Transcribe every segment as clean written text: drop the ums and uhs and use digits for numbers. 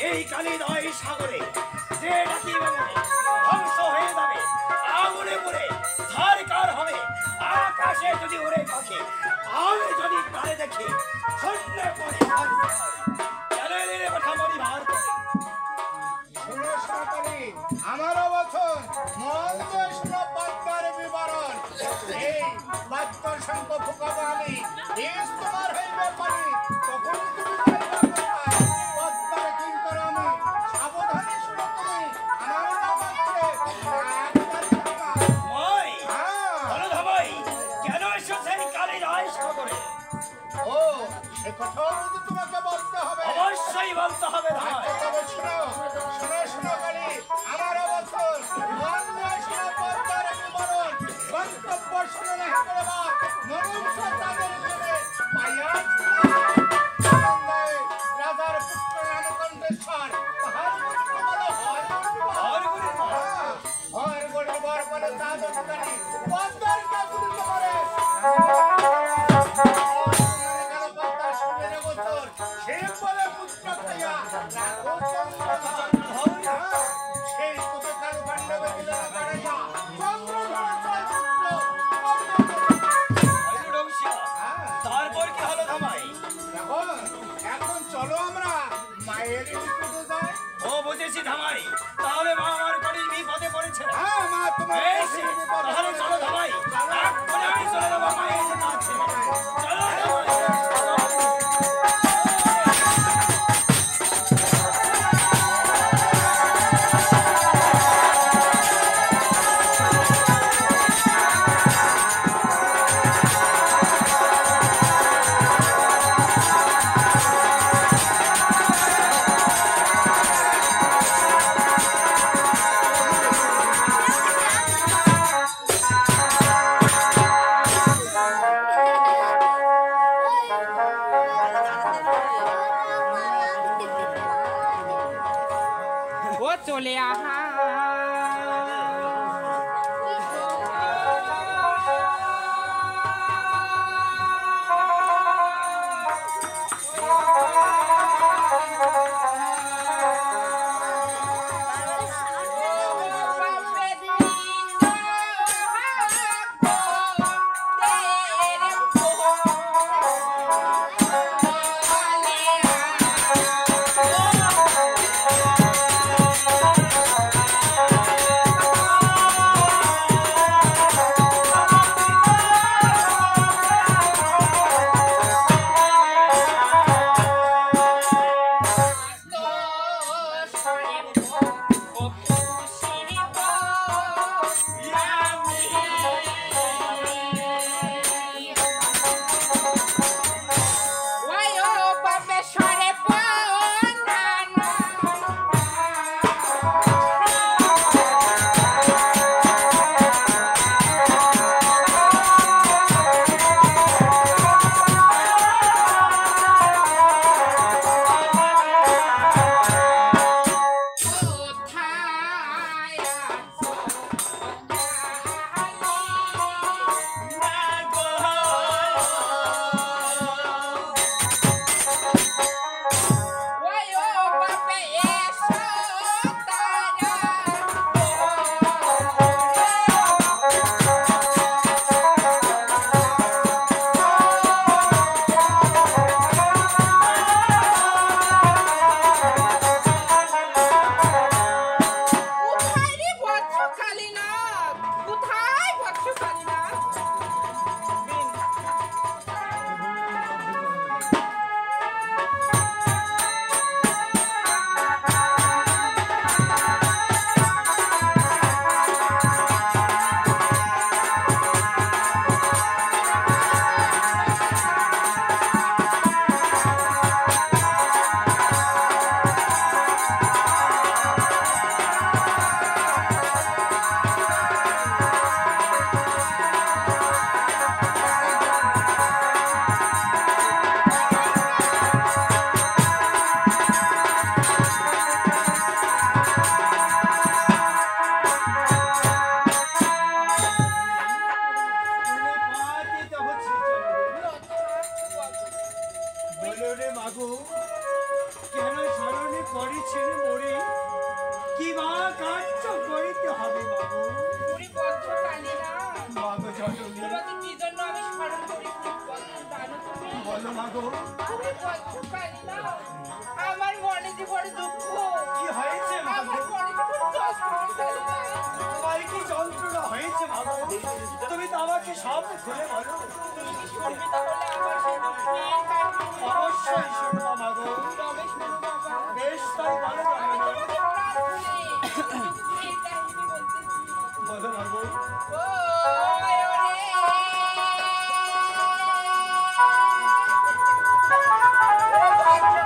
এই কালিদয় সাগরে যে নাকি ধ্বংস হয়ে যাবে, আগুনে পুড়ে ছারখার হবে। আকাশে যদি উড়ে পাখি, আমি যদি তারে দেখি শূন্যে পড়ে কেন এলে কথা মরি ভার করে। আমার বছর মন্দেশ্বর পদ্মার বিবরণ, এই বাচ্চার সঙ্গ ফুকাবো আমি, দেশ তোমার হইবে পানি, তখন তুমি পদ্মার কিং করো আমি, সাবধানে শুনো তুমি, আমার নাম হচ্ছে কেন এসেছেন কালিদয় সাগরে? ও সে কথাও যদি তোমাকে বলতে হবে। অবশ্যই বলতে হবে। শোনো শোনো শোনো কালী, আমার অবসর মন্দেশ্বর পদ্মার বিবরণ, গন্তব্য শুনে না করবা মনুষ্য তাদের জন্য পাইয়াছ রাজার পুত্র রামকণ্ঠেশ্বর, তাহার পুত্র বলো হর গরিবর বলে তাদের কালী পদ্মার কাকুলি করে সেই বলে পুত্র খাইয়া সেই তোকে কারো পাণ্ডবে দিল না কারাইয়া তারপর কি হলো ধামাই? এখন চলো আমরা মায়ের নিকটে যাই। ও বুঝেছি ধামাই, তাহলে মা আমার বাড়ির বিপদে পড়েছে। হ্যাঁ মা তোমার তাহলে চলো ধামাই, এক্ষুনি আমি চলে যাবো মায়ের কাছে। চলো চলে আহা যাবে বাবু? তুমি বলছো কালী না মাগো জননী, তোমাকে কি জন্য আমি স্মরণ করি জানো তুমি? বলো মাগো, তুমি বলছো কালী না আমার মনে যে বড় দুঃখ, কি হয়েছে মাগো? আমার মনে যে বড় যন্ত্রণা কালী না। তোমার কি যন্ত্রণা হয়েছে মাগো? তুমি তো আমাকে সব খুলে বলো। তুমি কি শুনবে তাহলে আমার সেই দুঃখের কাহিনী? অবশ্যই শুনবো মাগো। তবে শোনো বাবা, বেশ তাই বলো আমি জননী। তোমাকে প্রাণ খুলে দুঃখের কাহিনী বলতেছি। বলো মাগো। ও ওরে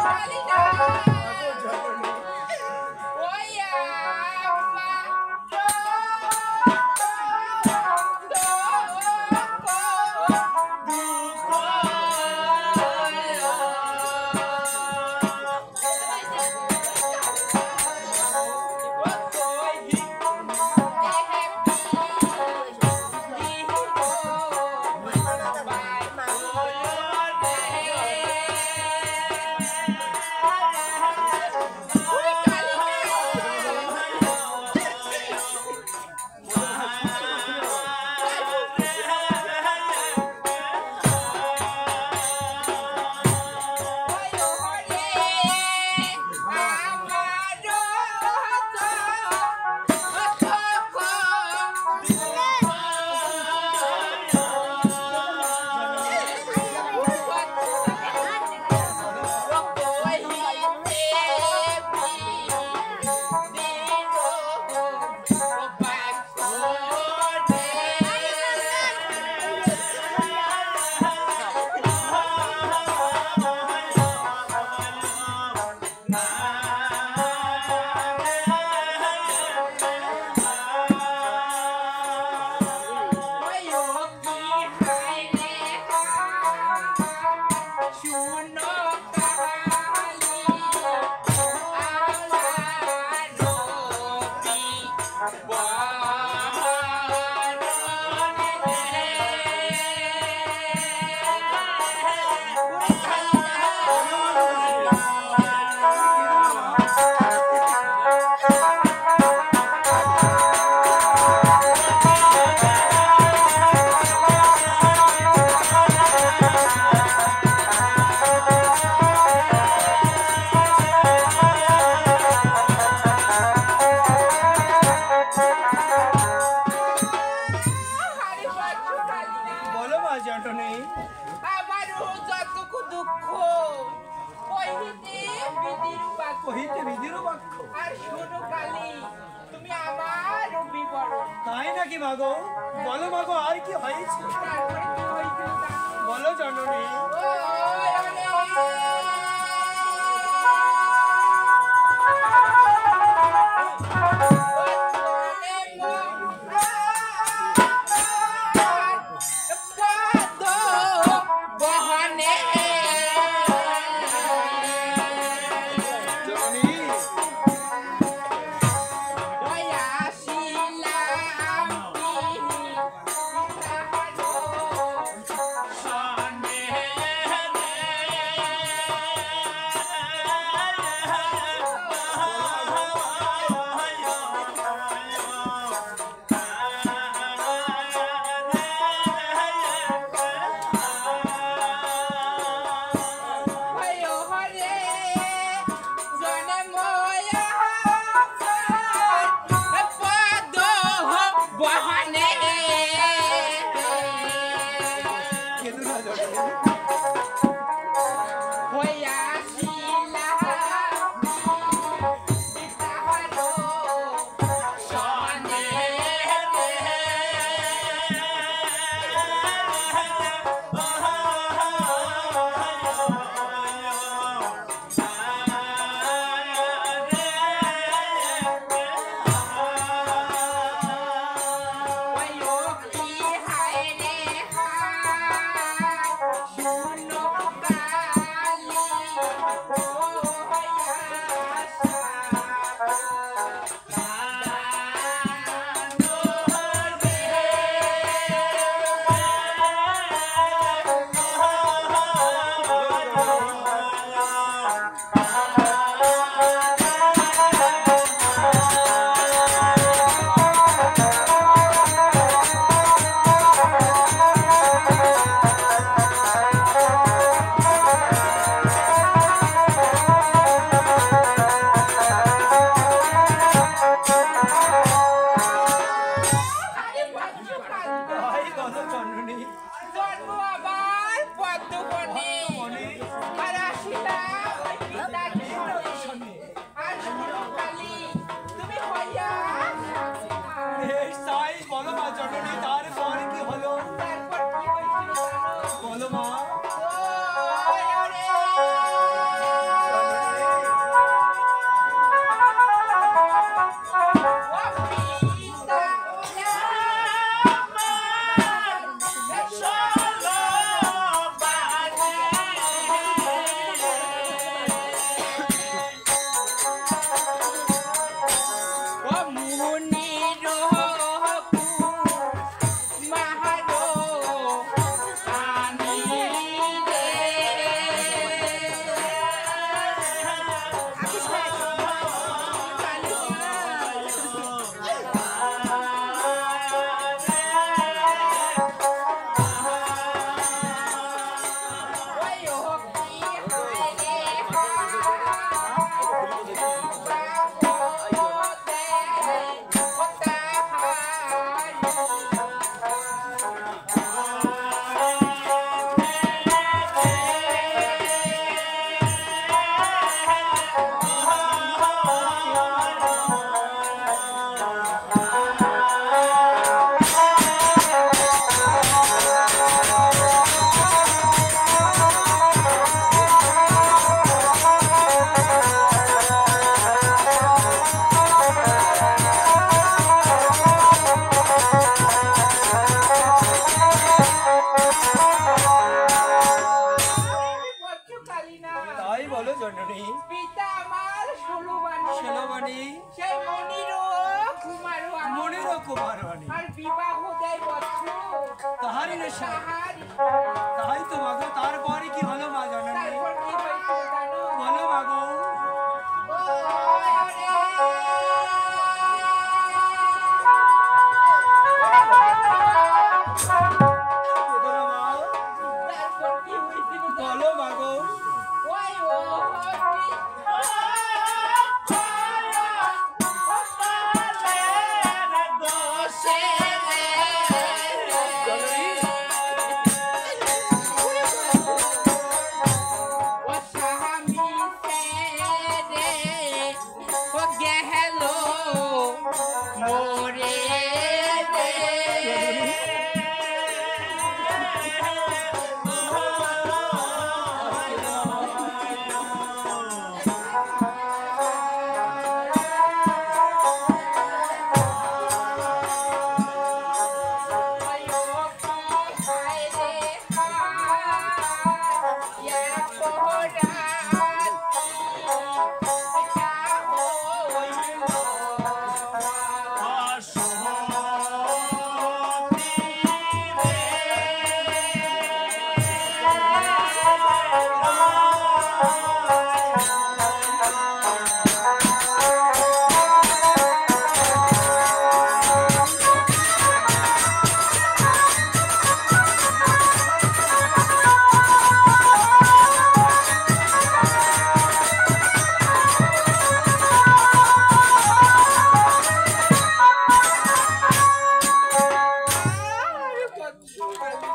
কালী না মাগো জননী, ওয়া মা বলো মা জননী। আমারও যতটুকু দুঃখ কহিতে বিধির বাক্য। কহিতে বিধিরও বাক্য। আর শোনো কালী, তুমি আমার বিবরণ। তাই নাকি মাগো? বলো মাগো, আর কি হয়েছে? তারপরে কি হয়েছিল জানো? বলো জননী। জননী, নীলমণি সেই মনিরও কুমারও মনিরও কুমারবাণী আর বিবাহ দেয় বৎস তাহারই নেশা তাহারই তাই তো মাগো তারপরে কি হলো মা জননী তারপর কি হয়েছিল জানো বলো মাগো বলো মা তারপর কি হয়েছিল বলো মাগো ওই ও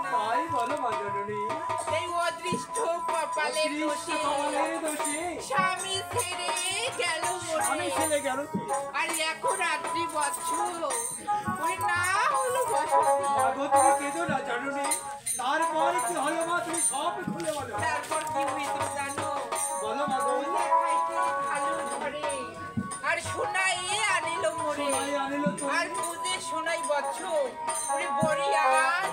তাই বলো মা জননী এই অদৃষ্ট কপালের দোষে কপালের দোষে স্বামী ছেড়ে গেল আমি মরে ছেলে গেল কি আর এখন রাত্রি বছর ওই না হলো বসতি মাগো তুমি কেঁদো না জননী তারপরে কি হলো মা তুমি সব খুলে বলো তারপর কি হয়েছিল জানো বলো মাগো দেখাইতে ভালো ধরে আর শোনাই আনিল মরে সবাই আনিল তো আর বুঝে শোনাই বছর ওরে বড়িয়া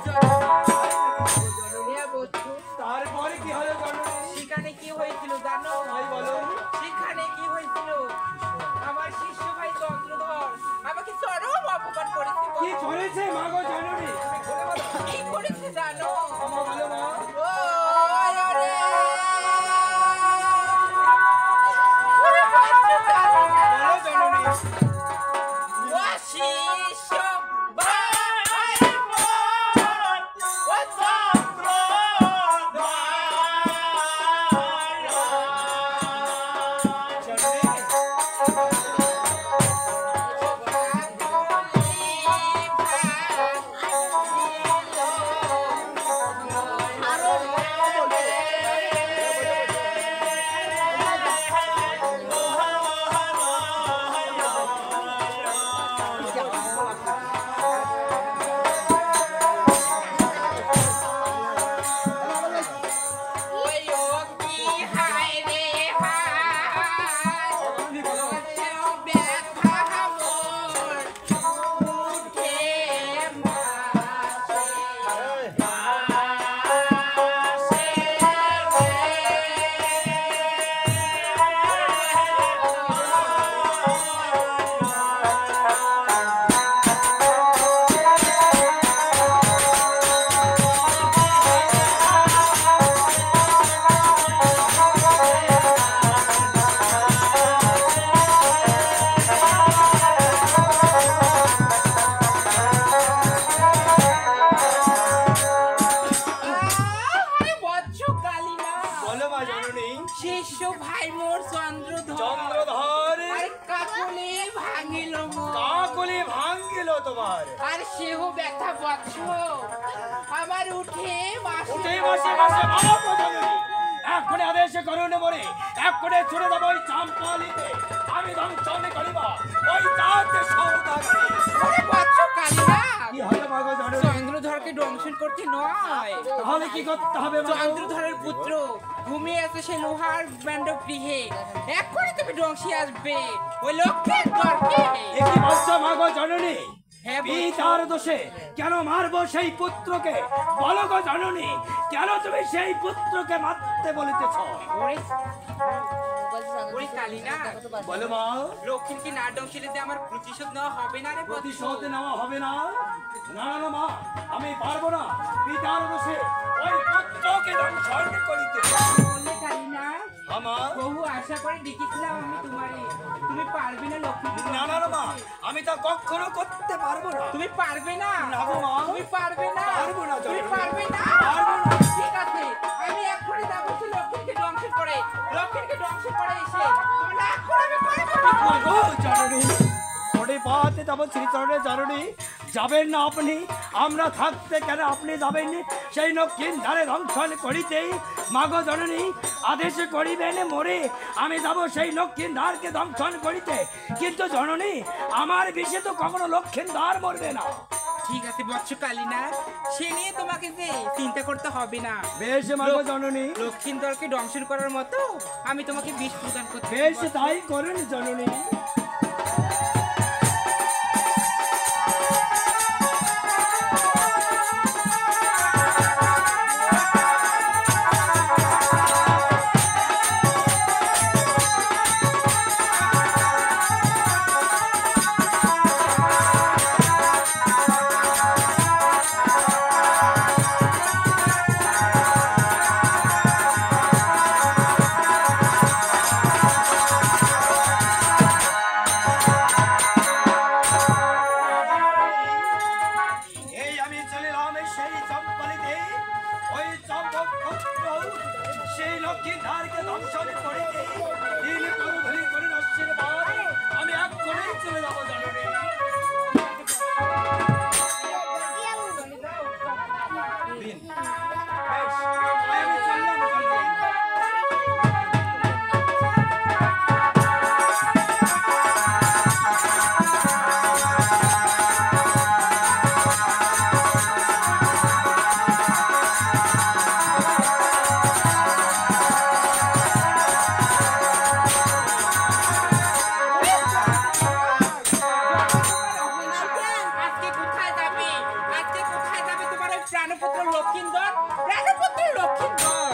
জননিয়া বছর তারপরে কি হলো জননী সেখানে কি হয়েছিল জানো তাই বলো সেখানে কি হয়েছিল আমার শিষ্য ভাই চন্দ্রধর আমাকে চরম অপমান করেছে কি করেছে মাগো জননী তুমি খুলে বলো কি করেছে জানো আমা বলো মা ও আরে ওরে বাচ্চা জানি না। বলো জননী ও শিষ্য ভাই মোর, ও জননী জননী বলো বলো মা জননী শিষ্য ভাই মোর চন্দ্রধর চন্দ্রধর আর কাকলে ভাঙিল মোর কাকলি ভাঙ্গিল তোমার আর সেও ব্যথা বৎস আমার উঠে উঠে বসে বসে বাবা প্রজননী এক করে আদেশে করুন বলে এক করে ছুড়ে দেবো ওই চাম্পালিতে আমি ধ্বংসন করিব ওই জাতে সৌদাগরে ওরে বৎস কালিনা কি হলো মাগো জননী চন্দ্রধরকে দংশন করতে নয় তাহলে কি করতে হবে মাগো? চন্দ্রধরের পুত্র ঘুমিয়ে আছে সে লোহার ব্যান্ডব গৃহে এক্ষুনি তুমি দংশি আসবে ওই লক্ষ্যের দরকে এ কি বলছো মাগো জননী হ্যাঁ বলছি। পিতার দোষে কেন মারবো সেই পুত্রকে বলো গো জননী কেন তুমি সেই পুত্রকে মারতে বলিতেছ ওরে ওই কালিনা বলো মা, লক্ষ্মীর কি না ডংশিলে যে আমার প্রতিশোধ নেওয়া হবে না রে? প্রতিশোধ নেওয়া হবে না? না না মা, আমি পারবো না পিতার দোষে ওই পুত্রকে ধ্বংসন করিতে। বললে কালিনা আমার বহু আশা করে ডেকেছিলাম আমি তোমারে, তুমি পারবে না লক্ষ্মী? না না মা, আমি তা কখনো করতে পারবো না। তুমি পারবে না? না গো মা, তুমি পারবে না? পারবো না, তুমি পারবে না? পারবো না। ঠিক আছে, আমি এক্ষুনি যাবো সে লক্ষ্মীকে ধ্বংস করে, লক্ষ্মীকে ধ্বংস করে এসে তোমার না করে আমি করবো। মাগো জননী, ওরে পাতে তব শ্রীচরণে জননী, যাবেন না আপনি? আমরা থাকতে কেন আপনি যাবেন? সেই নক্ষিন ধারে ধ্বংসন করিতেই মাগো জননী আদেশ করিবেন মোরে, আমি যাব সেই লক্ষিন ধারকে ধ্বংসন করিতে। কিন্তু জননী, আমার বিষে তো কখনো লক্ষিন ধার মরবে না। ঠিক আছে বৎস কালিনা, সে নিয়ে তোমাকে যে চিন্তা করতে হবে না। বেশ মাগো জননী, লক্ষিন্দরকে দংশন করার মতো আমি তোমাকে বিষ প্রদান করতে বেশ তাই করুন জননী। এই আমি চলিলাম সেই চম্পলিতে, ওই চম্পক পুত্র সেই লক্ষ্মী ধারকে দংশন করিতে দিন করুধরি করে নস্যের বার, আমি এক করেই চলে যাবো জননী। দিন বেশ, আমি চললাম জননী। আজকে কোথায় যাবে? আজকে কোথায় যাবে তোমার ওই প্রাণপুত্র লক্ষিন্দর? প্রাণপুত্র লক্ষিন্দর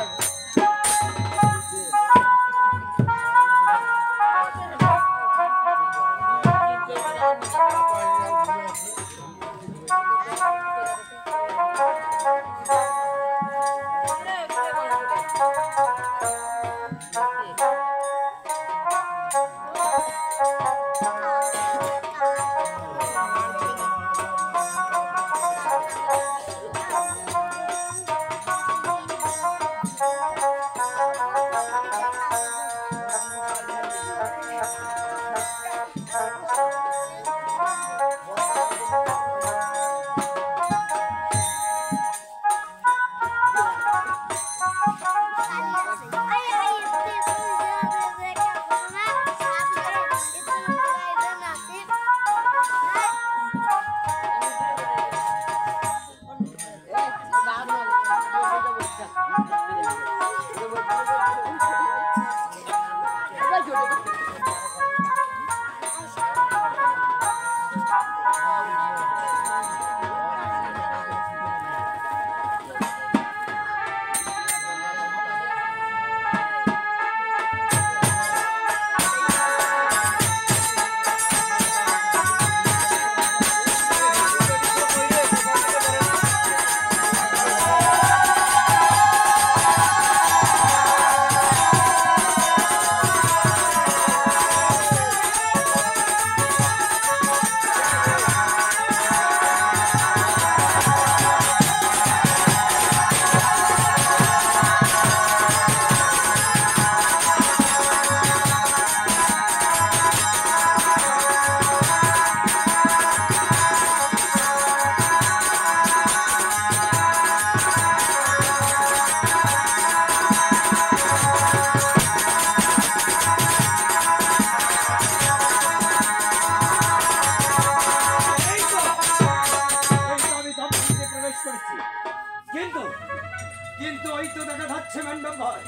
কিন্তু ওই তো দেখা যাচ্ছে মণ্ডপ ঘর।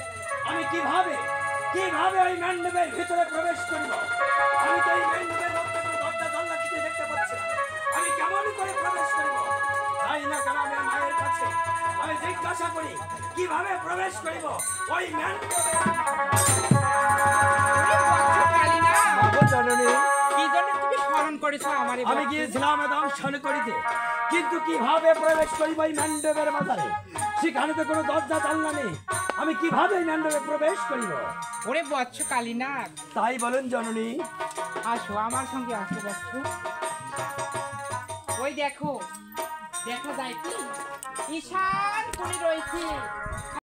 আমি কিভাবে ওই মণ্ডপের ভিতরে প্রবেশ করব? আমি তো এই মণ্ডপের মধ্যে কোনো দরজা জানলা কিছু দেখতে পাচ্ছি না। আমি কেমন করে প্রবেশ করব? তাই না কেন আমার মায়ের কাছে আমি জিজ্ঞাসা করি কিভাবে প্রবেশ করব ওই মণ্ডপে? করেছো আমারই আমি গিয়েছিলাম দংশন করিতে, কিন্তু কিভাবে প্রবেশ করিব এই মণ্ডপের মাঝারে? সেখানে তো কোনো দরজা জানলা নেই, আমি কিভাবে এই মণ্ডপে প্রবেশ করিব? ওরে বৎস কালীনাথ, তাই বলুন জননী। আসো আমার সঙ্গে আসো বৎস। ওই দেখো, দেখা যায় কি ঈশান কোণে রয়েছে